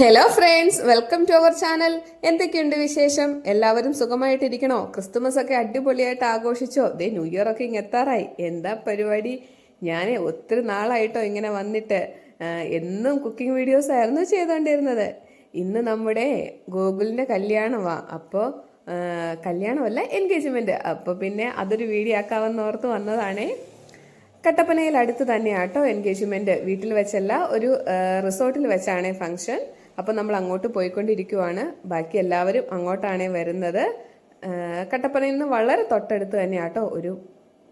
Hello friends, welcome to our channel. എന്തൊക്കെയുണ്ട് വിശേഷം? എല്ലാവരും സുഖമായിട്ടിരിക്കണോ? ക്രിസ്തുമസ് ഒക്കെ അടിപൊളിയായിട്ട് ആഘോഷിച്ചോ? ന്യൂ ഇയർ ഒക്കെ ഇങ്ങ് എത്താറായി. എന്താ പരിപാടി? ഞാൻ ഒത്തിരി നാളായിട്ടോ ഇങ്ങനെ വന്നിട്ട് എന്നും കുക്കിംഗ് വീഡിയോസ് ആയിരുന്നു ചെയ്തുകൊണ്ടിരുന്നത്. ഇന്ന് നമ്മുടെ ഗോകുലിന്റെ കല്യാണമാ. അപ്പോൾ കല്യാണമല്ല, എൻഗേജ്മെന്റ്. അപ്പോൾ പിന്നെ അതൊരു വീഡിയോ ആക്കാമെന്ന് ഓർത്ത് വന്നതാണേ. കട്ടപ്പനയിൽ അടുത്ത് തന്നെയാട്ടോ എൻഗേജ്മെന്റ്. വീട്ടിൽ വെച്ചല്ല, ഒരു റിസോർട്ടിൽ വെച്ചാണ് ഫംഗ്ഷൻ. അപ്പോൾ നമ്മൾ അങ്ങോട്ട് പോയിക്കൊണ്ടിരിക്കുവാണ്. ബാക്കി എല്ലാവരും അങ്ങോട്ടാണ് വരുന്നത്. കട്ടപ്പനയിൽ നിന്ന് വളരെ തൊട്ടടുത്ത് തന്നെയാട്ടോ ഒരു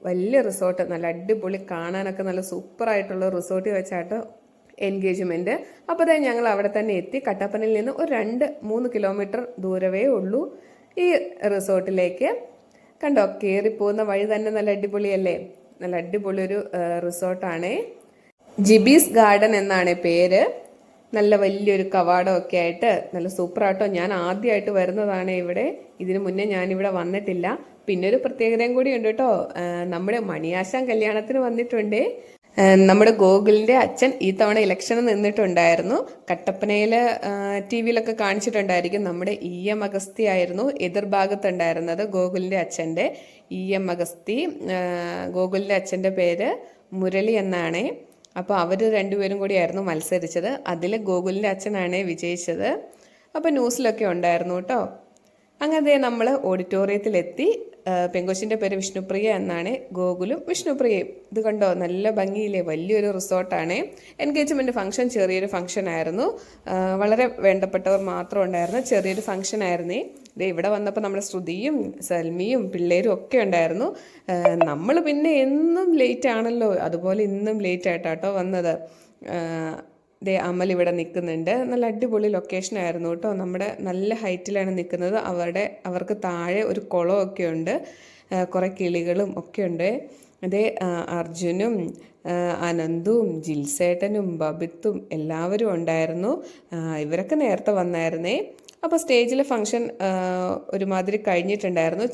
വലിയ റിസോർട്ട്. നല്ല അടിപൊളി, കാണാനൊക്കെ നല്ല സൂപ്പറായിട്ടുള്ള റിസോർട്ടിൽ വെച്ചാട്ടോ എൻഗേജ്മെന്റ്. അപ്പോൾ തന്നെ ഞങ്ങൾ അവിടെ തന്നെ എത്തി. കട്ടപ്പനയിൽ നിന്ന് ഒരു 2-3 കിലോമീറ്റർ ദൂരവേ ഉള്ളൂ ഈ റിസോർട്ടിലേക്ക്. കണ്ടോ, കയറിപ്പോകുന്ന വഴി തന്നെ നല്ല അടിപൊളിയല്ലേ? നല്ല അടിപൊളി ഒരു റിസോർട്ടാണ്. ജിബീസ് ഗാർഡൻ എന്നാണ് പേര്. നല്ല വലിയൊരു കവാടമൊക്കെ ആയിട്ട് നല്ല സൂപ്പറാട്ടോ. ഞാൻ ആദ്യമായിട്ട് വരുന്നതാണ് ഇവിടെ. ഇതിനു മുന്നേ ഞാനിവിടെ വന്നിട്ടില്ല. പിന്നെ ഒരു പ്രത്യേകതയും കൂടി ഉണ്ട് കേട്ടോ. നമ്മുടെ മണിയാശാൻ കല്യാണത്തിന് വന്നിട്ടുണ്ട്. നമ്മുടെ ഗോകുലിന്റെ അച്ഛൻ ഈ തവണ ഇലക്ഷന് നിന്നിട്ടുണ്ടായിരുന്നു. കട്ടപ്പനയിൽ TV-യിലൊക്കെ കാണിച്ചിട്ടുണ്ടായിരിക്കും. നമ്മുടെ EM അഗസ്തി ആയിരുന്നു എതിർഭാഗത്തുണ്ടായിരുന്നത്, ഗോകുലിന്റെ അച്ഛൻ്റെ. EM അഗസ്തി. ഗോകുലിന്റെ അച്ഛൻ്റെ പേര് മുരളി എന്നാണ്. അപ്പോൾ അവർ രണ്ടുപേരും കൂടിയായിരുന്നു മത്സരിച്ചത്. അതിൽ ഗോകുലിന്റെ അച്ഛനാണ് വിജയിച്ചത്. അപ്പോൾ ന്യൂസിലൊക്കെ ഉണ്ടായിരുന്നു കേട്ടോ. അങ്ങനെ നമ്മൾ ഓഡിറ്റോറിയത്തിലെത്തി. പെങ്കൊച്ചിൻ്റെ പേര് വിഷ്ണുപ്രിയ എന്നാണ്. ഗോകുലും വിഷ്ണുപ്രിയയും. ഇത് കണ്ടോ, നല്ല ഭംഗിയില്ലേ? വലിയൊരു റിസോർട്ടാണ്. എൻഗേജ്മെൻറ്റ് ഫംഗ്ഷൻ ചെറിയൊരു ഫംഗ്ഷൻ ആയിരുന്നു. വളരെ വേണ്ടപ്പെട്ടവർ മാത്രം ഉണ്ടായിരുന്നു. ചെറിയൊരു ഫംഗ്ഷൻ ആയിരുന്നേ. ഇവിടെ വന്നപ്പോൾ നമ്മുടെ ശ്രുതിയും സൽമിയും പിള്ളേരും ഒക്കെ ഉണ്ടായിരുന്നു. നമ്മൾ പിന്നെ എന്നും ലേറ്റ് ആണല്ലോ, അതുപോലെ ഇന്നും ലേറ്റ് ആയിട്ടാട്ടോ വന്നത്. അമൽ ഇവിടെ നിൽക്കുന്നുണ്ട്. നല്ല അടിപൊളി ലൊക്കേഷൻ ആയിരുന്നു കേട്ടോ. നമ്മുടെ നല്ല ഹൈറ്റിലാണ് നിൽക്കുന്നത്. അവർക്ക് താഴെ ഒരു കുളമൊക്കെ ഉണ്ട്. കുറേ കിളികളും ഒക്കെ ഉണ്ട്. അർജുനും അനന്തും ജിൽസേട്ടനും ബബിത്തും എല്ലാവരും ഉണ്ടായിരുന്നു. ഇവരൊക്കെ നേരത്തെ വന്നായിരുന്നേ. അപ്പോൾ സ്റ്റേജിലെ ഫംഗ്ഷൻ ഒരുമാതിരി കഴിഞ്ഞിട്ടുണ്ടായിരുന്നു.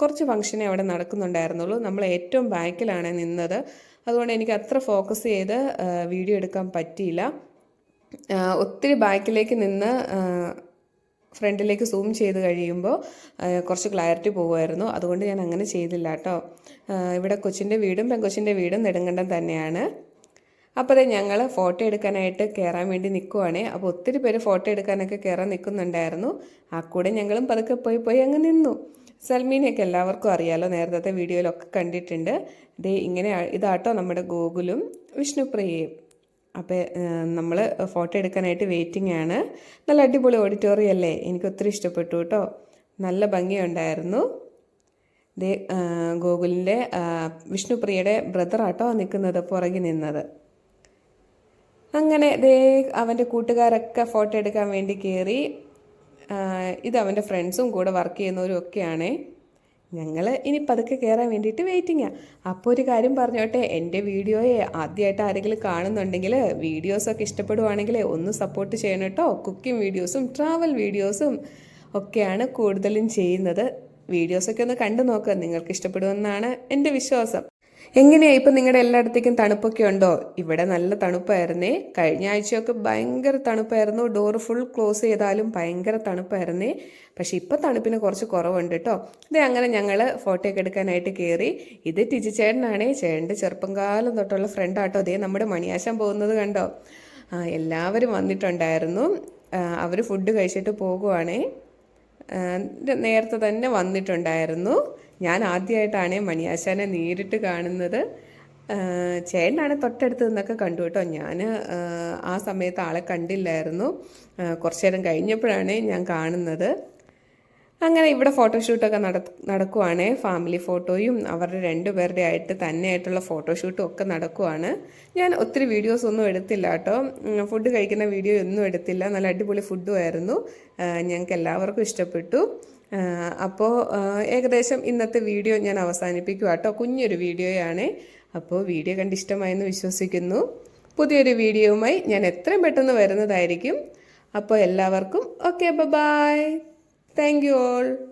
കുറച്ച് ഫംഗ്ഷനേ അവിടെ നടക്കുന്നുണ്ടായിരുന്നുള്ളൂ. നമ്മൾ ഏറ്റവും ബാക്കിലാണ് നിന്നത്. അതുകൊണ്ട് എനിക്ക് അത്ര ഫോക്കസ് ചെയ്ത് വീഡിയോ എടുക്കാൻ പറ്റിയില്ല. ഒത്തിരി ബാക്കിലേക്ക് നിന്ന് ഫ്രണ്ടിലേക്ക് സൂം ചെയ്ത് കഴിയുമ്പോൾ കുറച്ച് ക്ലാരിറ്റി പോകുമായിരുന്നു. അതുകൊണ്ട് ഞാൻ അങ്ങനെ ചെയ്തില്ല കേട്ടോ. ഇവിടെ കൊച്ചിൻ്റെ വീടും പെങ്കൊച്ചിൻ്റെ വീടും നെടുങ്കണ്ടം തന്നെയാണ്. അപ്പോൾ ഞങ്ങൾ ഫോട്ടോ എടുക്കാനായിട്ട് കയറാൻ വേണ്ടി നിൽക്കുവാണേ. അപ്പോൾ ഒത്തിരി പേര് ഫോട്ടോ എടുക്കാനൊക്കെ കയറാൻ നിൽക്കുന്നുണ്ടായിരുന്നു. ആ കൂടെ ഞങ്ങളും പതുക്കെ പോയി അങ്ങ് നിന്നു. സൽമീനെയൊക്കെ എല്ലാവർക്കും അറിയാലോ, നേരത്തെ വീഡിയോയിലൊക്കെ കണ്ടിട്ടുണ്ട്. ഇതാട്ടോ നമ്മുടെ ഗോകുലും വിഷ്ണുപ്രിയയും. അപ്പോൾ നമ്മൾ ഫോട്ടോ എടുക്കാനായിട്ട് വെയിറ്റിംഗ് ആണ്. നല്ല അടിപൊളി ഓഡിറ്റോറിയം അല്ലേ? എനിക്ക് ഒത്തിരി ഇഷ്ടപ്പെട്ടു കേട്ടോ. നല്ല ഭംഗിയുണ്ടായിരുന്നു. ഗോകുലിൻ്റെ വിഷ്ണുപ്രിയയുടെ ബ്രദറാട്ടോ നിൽക്കുന്നത്, പുറകിൽ നിന്നത്. അങ്ങനെ അവൻ്റെ കൂട്ടുകാരൊക്കെ ഫോട്ടോ എടുക്കാൻ വേണ്ടി കയറി. ഇത് അവൻ്റെ ഫ്രണ്ട്സും കൂടെ വർക്ക് ചെയ്യുന്നവരും ഒക്കെയാണ്. ഞങ്ങൾ ഇനി പതുക്കെ കയറാൻ വേണ്ടിയിട്ട് വെയിറ്റിങ്ങാണ്. അപ്പോൾ ഒരു കാര്യം പറഞ്ഞോട്ടെ, എൻ്റെ വീഡിയോയെ ആദ്യമായിട്ട് ആരെങ്കിലും കാണുന്നുണ്ടെങ്കിൽ വീഡിയോസൊക്കെ ഇഷ്ടപ്പെടുവാണെങ്കിൽ ഒന്ന് സപ്പോർട്ട് ചെയ്യണം കേട്ടോ. കുക്കിംഗ് വീഡിയോസും ട്രാവൽ വീഡിയോസും ഒക്കെയാണ് കൂടുതലും ചെയ്യുന്നത്. വീഡിയോസൊക്കെ ഒന്ന് കണ്ടു നോക്കുക, നിങ്ങൾക്ക് ഇഷ്ടപ്പെടുമെന്നാണ് എൻ്റെ വിശ്വാസം. എങ്ങനെയാണ് ഇപ്പം നിങ്ങളുടെ എല്ലായിടത്തേക്കും തണുപ്പൊക്കെ ഉണ്ടോ? ഇവിടെ നല്ല തണുപ്പായിരുന്നേ. കഴിഞ്ഞ ആഴ്ചയൊക്കെ ഭയങ്കര തണുപ്പായിരുന്നു. ഡോറ് ഫുൾ ക്ലോസ് ചെയ്താലും ഭയങ്കര തണുപ്പായിരുന്നേ. പക്ഷെ ഇപ്പം തണുപ്പിന് കുറച്ച് കുറവുണ്ട് കേട്ടോ. അങ്ങനെ ഞങ്ങൾ ഫോട്ടോ ഒക്കെ എടുക്കാനായിട്ട് കയറി. ഇത് ടിജി ചേട്ടനാണേ. ചേട്ടൻ്റെ ചെറുപ്പം കാലം തൊട്ടുള്ള ഫ്രണ്ടാട്ടോ. നമ്മുടെ മണിയാശാൻ പോകുന്നത് കണ്ടോ. എല്ലാവരും വന്നിട്ടുണ്ടായിരുന്നു. അവർ ഫുഡ് കഴിച്ചിട്ട് പോകുവാണേ. നേരത്തെ തന്നെ വന്നിട്ടുണ്ടായിരുന്നു. ഞാൻ ആദ്യമായിട്ടാണ് മണിയാശാനെ നേരിട്ട് കാണുന്നത്. ചേട്ടനാണ് തൊട്ടടുത്ത് നിന്നൊക്കെ കണ്ടു കേട്ടോ. ഞാൻ ആ സമയത്ത് ആളെ കണ്ടില്ലായിരുന്നു. കുറച്ചു നേരം കഴിഞ്ഞപ്പോഴാണ് ഞാൻ കാണുന്നത്. അങ്ങനെ ഇവിടെ ഫോട്ടോഷൂട്ടൊക്കെ നടക്കുവാണ്. ഫാമിലി ഫോട്ടോയും അവരുടെ രണ്ടുപേരുടെ തന്നെയായിട്ടുള്ള ഫോട്ടോഷൂട്ടും ഒക്കെ നടക്കുവാണ്. ഞാൻ ഒത്തിരി വീഡിയോസ് ഒന്നും എടുത്തില്ല കേട്ടോ. ഫുഡ് കഴിക്കുന്ന വീഡിയോ ഒന്നും എടുത്തില്ല. നല്ല അടിപൊളി ഫുഡും ആയിരുന്നു. ഞങ്ങൾക്ക് എല്ലാവർക്കും ഇഷ്ടപ്പെട്ടു. അപ്പോൾ ഏകദേശം ഇന്നത്തെ വീഡിയോ ഞാൻ അവസാനിപ്പിക്കുക കേട്ടോ. കുഞ്ഞൊരു വീഡിയോയാണ്. അപ്പോൾ വീഡിയോ കണ്ട് ഇഷ്ടമായെന്ന് വിശ്വസിക്കുന്നു. പുതിയൊരു വീഡിയോയുമായി ഞാൻ എത്രയും പെട്ടെന്ന് വരുന്നതായിരിക്കും. അപ്പോൾ എല്ലാവർക്കും okay, bye. Thank you all.